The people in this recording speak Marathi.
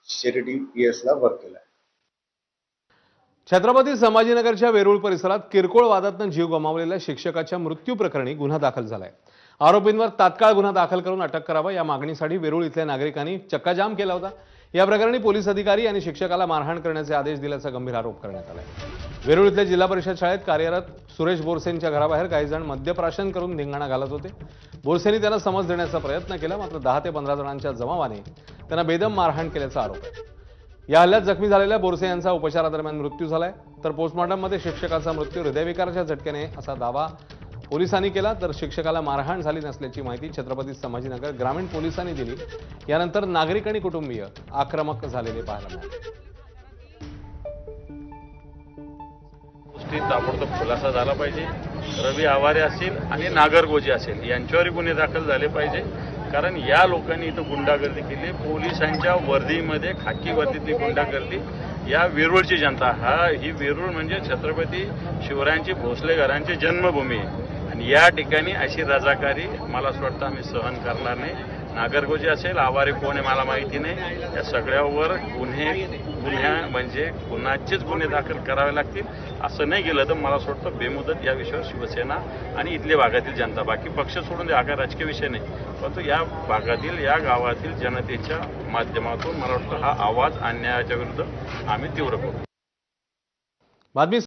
शिर्डी PS ला वर्क केला. छत्रपती संभाजीनगरच्या वेरूळ परिसरात किरकोळ वादातून जीव गमावलेल्या शिक्षकाच्या मृत्यू प्रकरणी गुन्हा दाखल झालाय. आरोपींवर तात्काळ गुन्हा दाखल करून अटक करावा या मागणीसाठी वेरूळ इथल्या नागरिकांनी चक्काजाम केला होता. या प्रकरणी पोलीस अधिकारी आणि शिक्षकाला मारहाण करण्याचे आदेश दिल्याचा गंभीर आरोप करण्यात आलाय. वेरूळ इथल्या जिल्हा परिषद शाळेत कार्यरत सुरेश बोरसेंच्या घराबाहेर काही जण मद्यप्राशन करून धिंगाणा घालत होते. बोरसेंनी त्यांना समज देण्याचा प्रयत्न केला, मात्र 10 ते 15 जणांच्या जमावाने त्यांना बेदम मारहाण केल्याचा आरोप आहे. या हल्ल्यात जखमी झालेल्या बोरसे यांचा उपचारादरम्यान मृत्यू झालाय, तर पोस्टमॉर्टममध्ये शिक्षकाचा मृत्यू हृदयविकाराच्या झटक्याने असा दावा पोलिसांनी केला. तर शिक्षकाला मारहाण झाली नसल्याची माहिती छत्रपती संभाजीनगर ग्रामीण पोलिसांनी दिली. यानंतर नागरिक आणि कुटुंबीय आक्रमक झालेले पाहायला मिळाले. गोष्टी ताबडतोब खुलासा झाला पाहिजे. रवी आवारे असेल आणि नागरगोजे असेल यांच्यावरही गुन्हे दाखल झाले पाहिजे. कारण या लोकांनी इथं गुंडागर्दी केली. पोलिसांच्या वर्दीमध्ये खाकी वर्दीतली गुंडागर्दी. या वेरूळची जनता ही वेरूळ म्हणजे छत्रपती शिवरायांची भोसले घरांची जन्मभूमी आहे आणि या ठिकाणी अशी रजाकारी मला असं वाटतं आम्ही सहन करणार नाही. नागरगोजे असेल, आवारे कोण आहे मला माहिती नाही, या सगळ्यावर गुन्ह्या म्हणजे गुन्ह्याचेच गुन्हे दाखल करावे लागतील. असं नाही गेलं तर मला असं वाटतं बेमुदत या विषयावर शिवसेना आणि इथल्या भागातील जनता, बाकी पक्ष सोडून द्या, हा राजकीय विषय नाही, परंतु या भागातील या गावातील जनतेच्या माध्यमातून मला वाटतं हा आवाज अन्यायाच्या विरुद्ध आम्ही तीव्र करू.